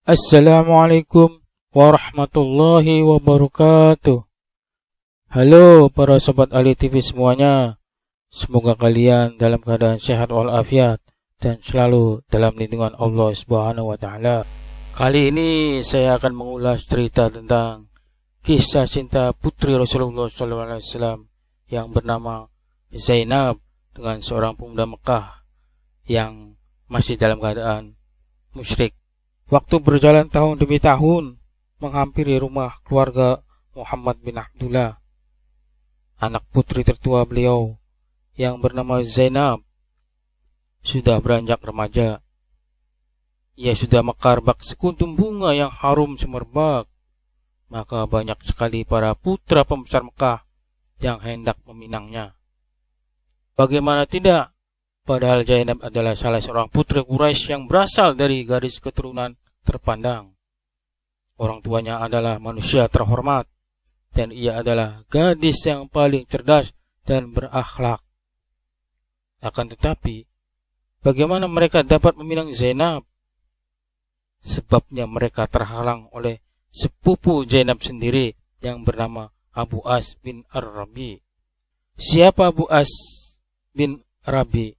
Assalamualaikum warahmatullahi wabarakatuh. Halo para sobat Ali TV semuanya. Semoga kalian dalam keadaan sehat walafiat dan selalu dalam lindungan Allah Subhanahu wa taala. Kali ini saya akan mengulas cerita tentang kisah cinta putri Rasulullah SAW yang bernama Zainab dengan seorang pemuda Mekah yang masih dalam keadaan musyrik. Waktu berjalan tahun demi tahun menghampiri rumah keluarga Muhammad bin Abdullah. Anak putri tertua beliau yang bernama Zainab sudah beranjak remaja. Ia sudah mekar bak sekuntum bunga yang harum semerbak. Maka banyak sekali para putra pembesar Mekah yang hendak meminangnya. Bagaimana tidak? Padahal Zainab adalah salah seorang putri Quraisy yang berasal dari garis keturunan terpandang. Orang tuanya adalah manusia terhormat, dan ia adalah gadis yang paling cerdas dan berakhlak. Akan tetapi, bagaimana mereka dapat meminang Zainab? Sebabnya mereka terhalang oleh sepupu Zainab sendiri yang bernama Abu As bin Ar-Rabi. Siapa Abu As bin Rabi?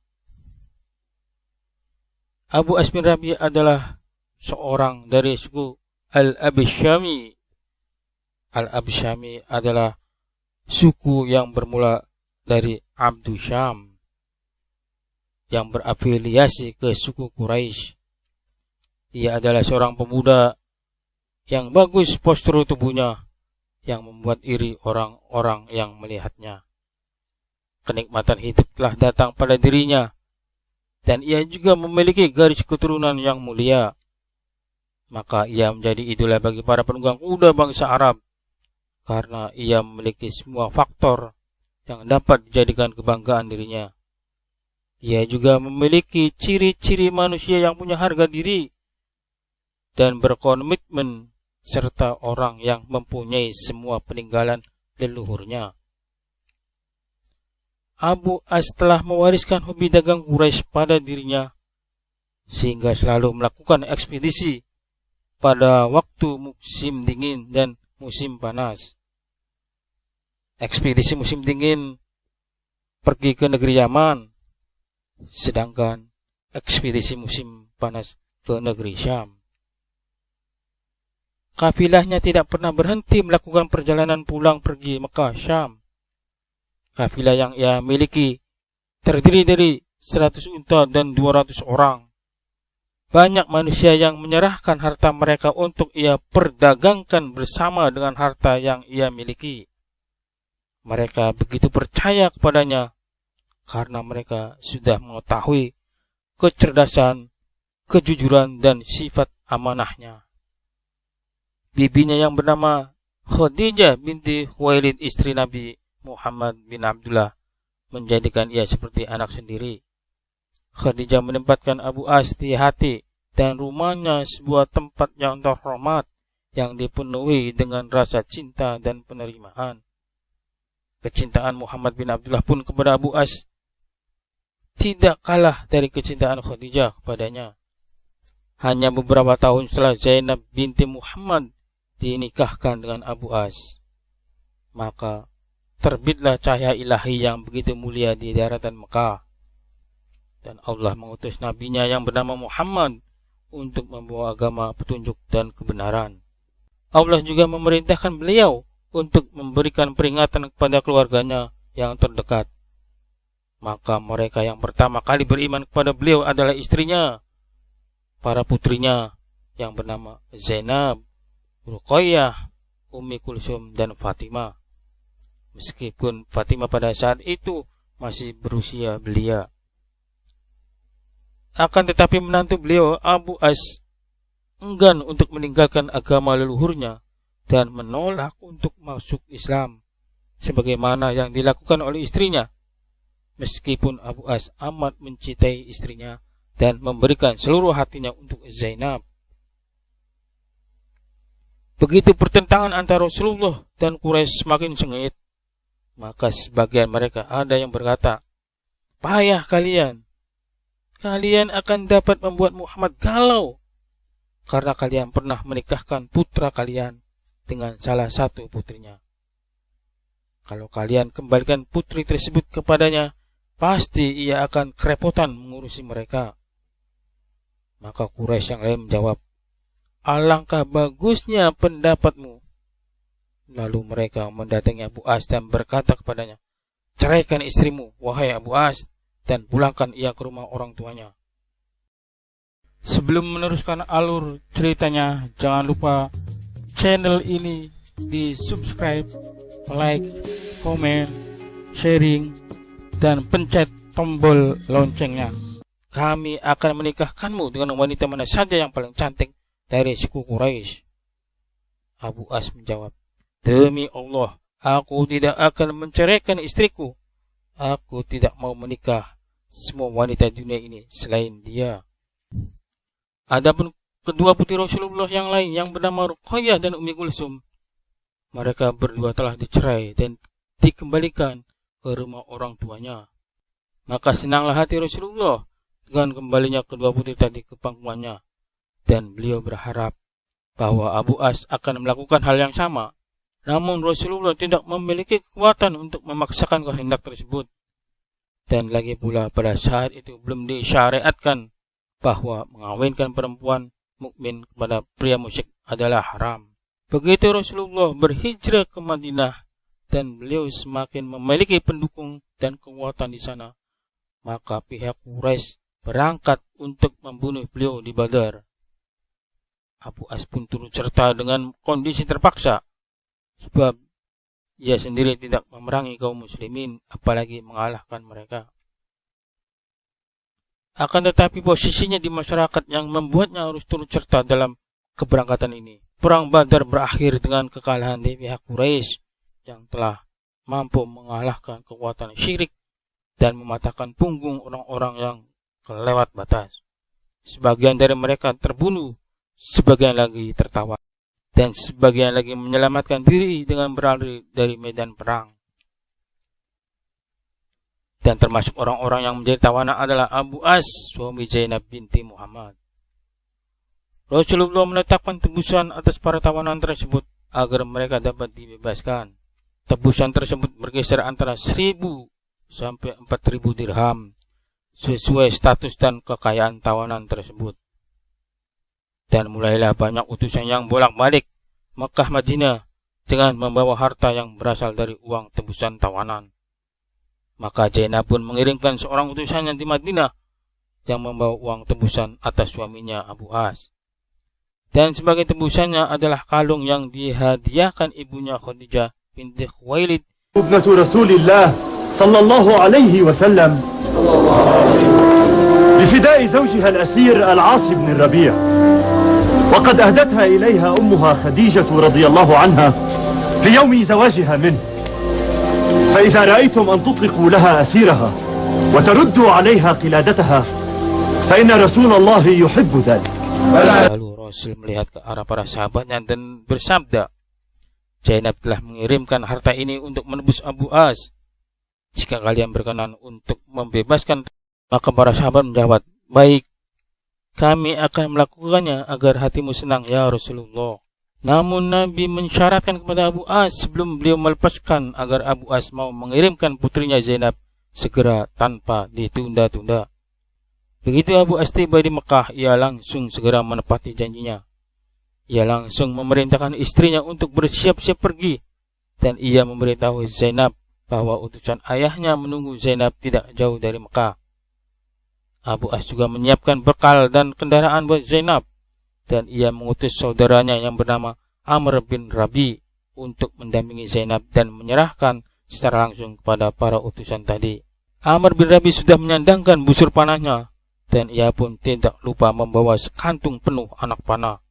Abu As bin Rabi adalah seorang dari suku Al-Absyami. Al-Absyami adalah suku yang bermula dari Abdu Syam yang berafiliasi ke suku Quraisy. Ia adalah seorang pemuda yang bagus postur tubuhnya yang membuat iri orang-orang yang melihatnya. Kenikmatan hidup telah datang pada dirinya. Dan ia juga memiliki garis keturunan yang mulia. Maka ia menjadi idola bagi para penunggang kuda bangsa Arab. Karena ia memiliki semua faktor yang dapat dijadikan kebanggaan dirinya. Ia juga memiliki ciri-ciri manusia yang punya harga diri. Dan berkomitmen serta orang yang mempunyai semua peninggalan leluhurnya. Abu As telah mewariskan hobi dagang Quraisy pada dirinya, sehingga selalu melakukan ekspedisi pada waktu musim dingin dan musim panas. Ekspedisi musim dingin pergi ke negeri Yaman, sedangkan ekspedisi musim panas ke negeri Syam. Kafilahnya tidak pernah berhenti melakukan perjalanan pulang pergi Mekah Syam. Kafilah yang ia miliki terdiri dari 100 unta dan 200 orang. Banyak manusia yang menyerahkan harta mereka untuk ia perdagangkan bersama dengan harta yang ia miliki. Mereka begitu percaya kepadanya karena mereka sudah mengetahui kecerdasan, kejujuran, dan sifat amanahnya. Bibinya yang bernama Khadijah binti Khuwailid, istri Nabi Muhammad bin Abdullah, menjadikan ia seperti anak sendiri. Khadijah menempatkan Abu As di hati dan rumahnya sebuah tempat yang terhormat yang dipenuhi dengan rasa cinta dan penerimaan. Kecintaan Muhammad bin Abdullah pun kepada Abu As tidak kalah dari kecintaan Khadijah kepadanya. Hanya beberapa tahun setelah Zainab binti Muhammad dinikahkan dengan Abu As, maka terbitlah cahaya ilahi yang begitu mulia di daratan Mekah. Dan Allah mengutus nabinya yang bernama Muhammad untuk membawa agama petunjuk dan kebenaran. Allah juga memerintahkan beliau untuk memberikan peringatan kepada keluarganya yang terdekat. Maka mereka yang pertama kali beriman kepada beliau adalah istrinya, para putrinya yang bernama Zainab, Ruqayyah, Ummi Kulsum, dan Fatimah. Meskipun Fatimah pada saat itu masih berusia belia. Akan tetapi menantu beliau, Abu As, enggan untuk meninggalkan agama leluhurnya dan menolak untuk masuk Islam, sebagaimana yang dilakukan oleh istrinya. Meskipun Abu As amat mencintai istrinya dan memberikan seluruh hatinya untuk Zainab. Begitu pertentangan antara Rasulullah dan Quraisy semakin sengit, maka sebagian mereka ada yang berkata, "Payah kalian akan dapat membuat Muhammad galau karena kalian pernah menikahkan putra kalian dengan salah satu putrinya. Kalau kalian kembalikan putri tersebut kepadanya, pasti ia akan kerepotan mengurusi mereka. Maka Quraisy yang lain menjawab, alangkah bagusnya pendapatmu. Lalu mereka mendatangi Abu As dan berkata kepadanya, ceraikan istrimu, wahai Abu As, dan pulangkan ia ke rumah orang tuanya. Sebelum meneruskan alur ceritanya, jangan lupa channel ini di subscribe, like, komen, sharing, dan pencet tombol loncengnya. Kami akan menikahkanmu dengan wanita mana saja yang paling cantik dari suku Quraisy. Abu As menjawab, demi Allah, aku tidak akan menceraikan istriku. Aku tidak mau menikah semua wanita dunia ini selain dia. Adapun kedua putri Rasulullah yang lain yang bernama Ruqayyah dan Ummi Kulsum, mereka berdua telah dicerai dan dikembalikan ke rumah orang tuanya. Maka senanglah hati Rasulullah dengan kembalinya kedua putri tadi ke pangkuannya, dan beliau berharap bahwa Abu As akan melakukan hal yang sama. Namun Rasulullah tidak memiliki kekuatan untuk memaksakan kehendak tersebut. Dan lagi pula pada saat itu belum disyariatkan bahwa mengawinkan perempuan mukmin kepada pria musyrik adalah haram. Begitu Rasulullah berhijrah ke Madinah dan beliau semakin memiliki pendukung dan kekuatan di sana, maka pihak Quraisy berangkat untuk membunuh beliau di Badar. Abu As pun turut serta dengan kondisi terpaksa, sebab ia sendiri tidak memerangi kaum muslimin, apalagi mengalahkan mereka. Akan tetapi posisinya di masyarakat yang membuatnya harus turut serta dalam keberangkatan ini. Perang Badar berakhir dengan kekalahan di pihak Quraisy yang telah mampu mengalahkan kekuatan syirik dan mematahkan punggung orang-orang yang kelewat batas. Sebagian dari mereka terbunuh, sebagian lagi tertawa, dan sebagian lagi menyelamatkan diri dengan berlari dari medan perang. Dan termasuk orang-orang yang menjadi tawanan adalah Abu As, suami Zainab binti Muhammad. Rasulullah menetapkan tebusan atas para tawanan tersebut agar mereka dapat dibebaskan. Tebusan tersebut bergeser antara 1.000 sampai 4.000 dirham, sesuai status dan kekayaan tawanan tersebut. Dan mulailah banyak utusan yang bolak-balik Makkah Madinah dengan membawa harta yang berasal dari uang tebusan tawanan. Maka Zainab pun mengirimkan seorang utusannya di Madinah yang membawa uang tebusan atas suaminya Abu As. Dan sebagai tebusannya adalah kalung yang dihadiahkan ibunya Khadijah binti Khuwailid ibnatu Rasulillah sallallahu alaihi wasallam لفداء زوجها الأسير العاص بن الربيع وقد أهدتها إليها أمها خديجة رضي الله عنها في يوم زواجها منه فإذا رأيتم أن تطلقوا لها أسيرها وتردوا عليها قلادتها فإن رسول الله يحب ذلك. Lalu Rasul melihat ke arah para sahabatnya dan bersabda, Zainab telah mengirimkan harta ini untuk menebus Abu As. Jika kalian berkenan untuk membebaskan, maka para sahabat menjawab, baik, kami akan melakukannya agar hatimu senang ya Rasulullah. Namun Nabi mensyaratkan kepada Abu As sebelum beliau melepaskan agar Abu As mau mengirimkan putrinya Zainab segera tanpa ditunda-tunda. Begitu Abu As tiba di Mekah, ia langsung segera menepati janjinya. Ia langsung memerintahkan istrinya untuk bersiap-siap pergi, dan ia memberitahu Zainab bahwa utusan ayahnya menunggu Zainab tidak jauh dari Mekah. Abu As juga menyiapkan bekal dan kendaraan buat Zainab, dan ia mengutus saudaranya yang bernama Amr bin Rabi untuk mendampingi Zainab dan menyerahkan secara langsung kepada para utusan tadi. Amr bin Rabi sudah menyandangkan busur panahnya, dan ia pun tidak lupa membawa sekantung penuh anak panah.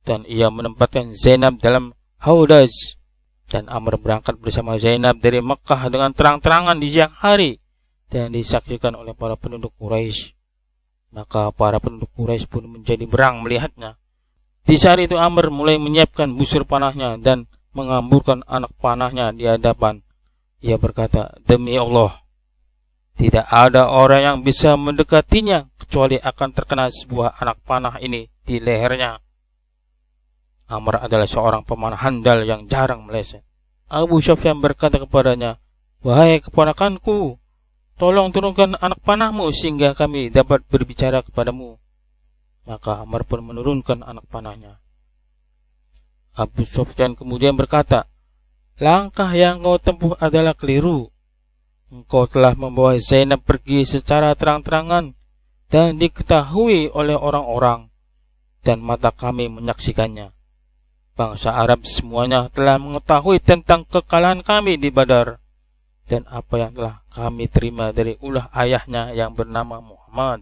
Dan ia menempatkan Zainab dalam haudaj, dan Amr berangkat bersama Zainab dari Mekah dengan terang-terangan di siang hari, dan disaksikan oleh para penduduk Quraisy. Maka para penduduk Quraisy pun menjadi berang melihatnya. Di saat itu Amr mulai menyiapkan busur panahnya dan mengamburkan anak panahnya di hadapan. Ia berkata, demi Allah, tidak ada orang yang bisa mendekatinya kecuali akan terkena sebuah anak panah ini di lehernya. Amr adalah seorang pemanah handal yang jarang meleset. Abu Sufyan berkata kepadanya, "Wahai keponakanku, tolong turunkan anak panahmu sehingga kami dapat berbicara kepadamu." Maka Amr pun menurunkan anak panahnya. Abu Sufyan kemudian berkata, "Langkah yang kau tempuh adalah keliru. Engkau telah membawa Zainab pergi secara terang-terangan dan diketahui oleh orang-orang, dan mata kami menyaksikannya. Bangsa Arab semuanya telah mengetahui tentang kekalahan kami di Badar, dan apa yang telah kami terima dari ulah ayahnya yang bernama Muhammad.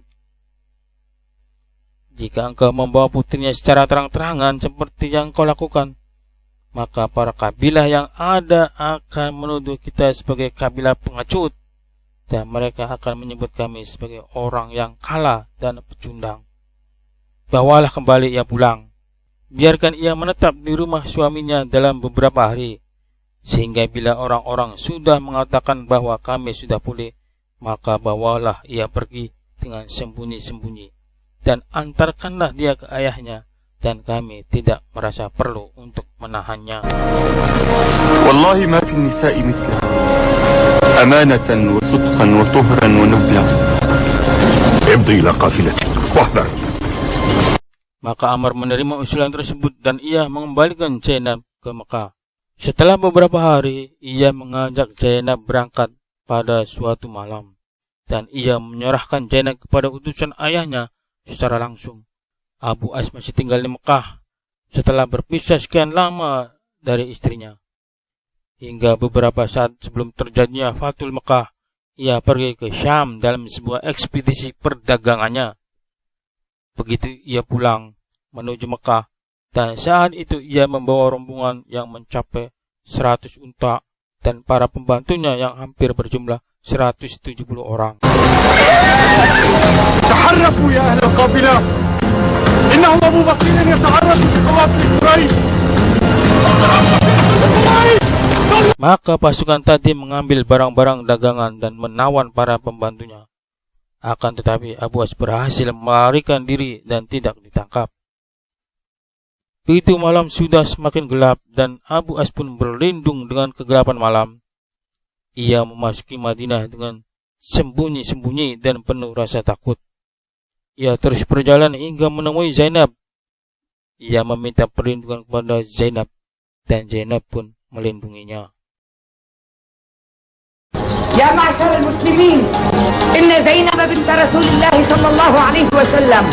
Jika engkau membawa putrinya secara terang-terangan seperti yang kau lakukan, maka para kabilah yang ada akan menuduh kita sebagai kabilah pengecut, dan mereka akan menyebut kami sebagai orang yang kalah dan pecundang. Bawalah kembali ia pulang. Biarkan ia menetap di rumah suaminya dalam beberapa hari, sehingga bila orang-orang sudah mengatakan bahwa kami sudah pulih, maka bawalah ia pergi dengan sembunyi-sembunyi, dan antarkanlah dia ke ayahnya, dan kami tidak merasa perlu untuk menahannya." Wallahi ma fi nisa'i mithla amanatan wa sidqan wa tuhran wa nabla. Ibdi ila qafilatik wahdar. Maka Amr menerima usulan tersebut dan ia mengembalikan Zainab ke Mekah. Setelah beberapa hari, ia mengajak Zainab berangkat pada suatu malam, dan ia menyerahkan Zainab kepada utusan ayahnya secara langsung. Abu As masih tinggal di Mekah setelah berpisah sekian lama dari istrinya. Hingga beberapa saat sebelum terjadinya Fathul Mekah, ia pergi ke Syam dalam sebuah ekspedisi perdagangannya. Begitu ia pulang menuju Mekah, dan saat itu ia membawa rombongan yang mencapai 100 unta dan para pembantunya yang hampir berjumlah 170 orang. Taharrafu ya ahli al-qafilah. Innahu Abu Basir yata'arradu bi qawafil Quraisy. Maka pasukan tadi mengambil barang-barang dagangan dan menawan para pembantunya. Akan tetapi Abu As berhasil melarikan diri dan tidak ditangkap. Begitu malam sudah semakin gelap dan Abu As pun berlindung dengan kegelapan malam. Ia memasuki Madinah dengan sembunyi-sembunyi dan penuh rasa takut. Ia terus berjalan hingga menemui Zainab. Ia meminta perlindungan kepada Zainab dan Zainab pun melindunginya. يا معشر المسلمين إن زينب بنت رسول الله صلى الله عليه وسلم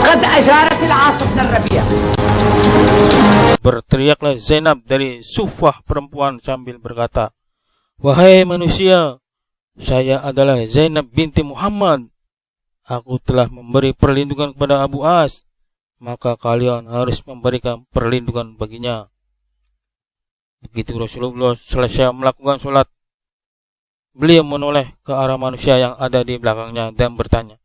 قد أجارت العاص بن الربيع. Berteriaklah Zainab dari sufah perempuan sambil berkata, "Wahai manusia, saya adalah Zainab binti Muhammad. Aku telah memberi perlindungan kepada Abu As, maka kalian harus memberikan perlindungan baginya." Begitu Rasulullah selesai melakukan sholat, beliau menoleh ke arah manusia yang ada di belakangnya dan bertanya,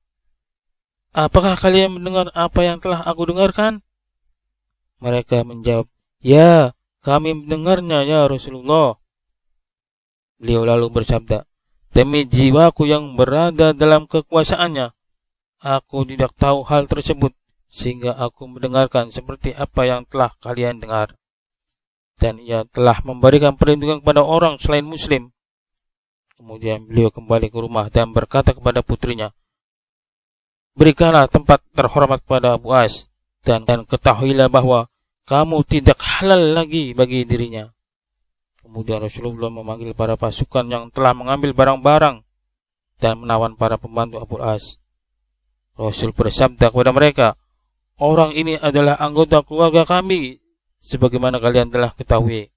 "Apakah kalian mendengar apa yang telah aku dengarkan?" Mereka menjawab, "Ya, kami mendengarnya ya Rasulullah." Beliau lalu bersabda, "Demi jiwaku yang berada dalam kekuasaannya, aku tidak tahu hal tersebut sehingga aku mendengarkan seperti apa yang telah kalian dengar. Dan ia telah memberikan perlindungan kepada orang selain muslim." Kemudian beliau kembali ke rumah dan berkata kepada putrinya, "Berikanlah tempat terhormat kepada Abu As, dan ketahuilah bahwa kamu tidak halal lagi bagi dirinya." Kemudian Rasulullah memanggil para pasukan yang telah mengambil barang-barang dan menawan para pembantu Abu As. Rasul bersabda kepada mereka, "Orang ini adalah anggota keluarga kami, sebagaimana kalian telah ketahui.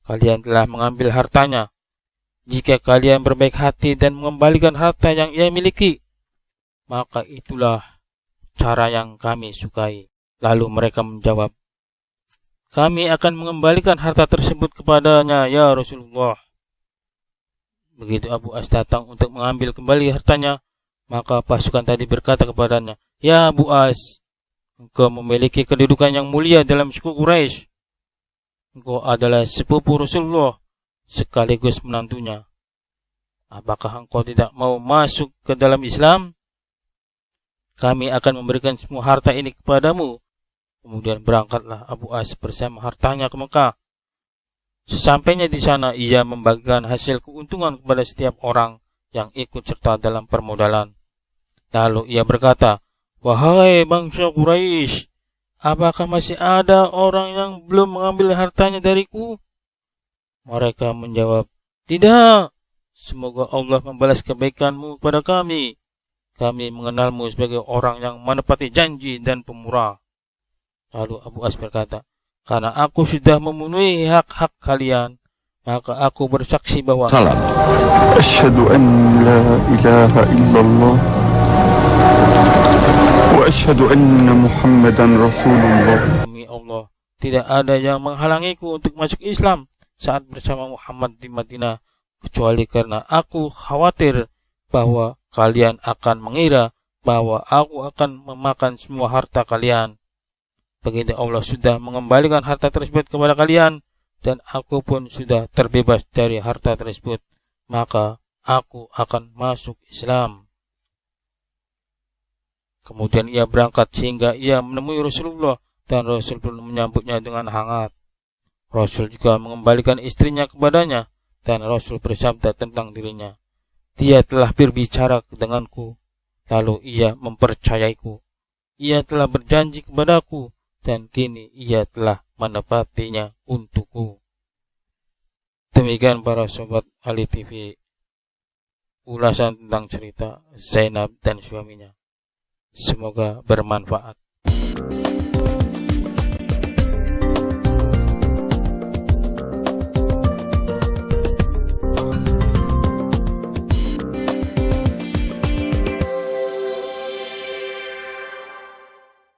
Kalian telah mengambil hartanya. Jika kalian berbaik hati dan mengembalikan harta yang ia miliki, maka itulah cara yang kami sukai." Lalu mereka menjawab, "Kami akan mengembalikan harta tersebut kepadanya ya Rasulullah." Begitu Abu As datang untuk mengambil kembali hartanya, maka pasukan tadi berkata kepadanya, "Ya Abu As, engkau memiliki kedudukan yang mulia dalam suku Quraisy. Engkau adalah sepupu Rasulullah sekaligus menantunya. Apakah engkau tidak mau masuk ke dalam Islam?" kami akan memberikan semua harta ini kepadamu. Kemudian berangkatlah Abu As bersama hartanya ke Mekah. Sesampainya di sana, ia membagikan hasil keuntungan kepada setiap orang yang ikut serta dalam permodalan. Lalu ia berkata, "Wahai bangsa Quraisy, apakah masih ada orang yang belum mengambil hartanya dariku?" Mereka menjawab, "Tidak. Semoga Allah membalas kebaikanmu kepada kami. Kami mengenalmu sebagai orang yang menepati janji dan pemurah." Lalu Abu As berkata, "Karena aku sudah memenuhi hak-hak kalian, maka aku bersaksi bahwa Salam. Asyhadu an la ilaha illallah wa asyhadu anna Muhammadan Rasulullah." demi Allah, tidak ada yang menghalangiku untuk masuk Islam saat bersama Muhammad di Madinah, kecuali karena aku khawatir bahwa kalian akan mengira bahwa aku akan memakan semua harta kalian. Begitu Allah sudah mengembalikan harta tersebut kepada kalian, dan aku pun sudah terbebas dari harta tersebut, maka aku akan masuk Islam. Kemudian ia berangkat sehingga ia menemui Rasulullah, dan Rasul pun menyambutnya dengan hangat. Rasul juga mengembalikan istrinya kepadanya, dan Rasul bersabda tentang dirinya, "Dia telah berbicara denganku, lalu ia mempercayaiku. Ia telah berjanji kepadaku, dan kini ia telah menepatinya untukku." Demikian para sobat Ali TV, ulasan tentang cerita Zainab dan suaminya. Semoga bermanfaat.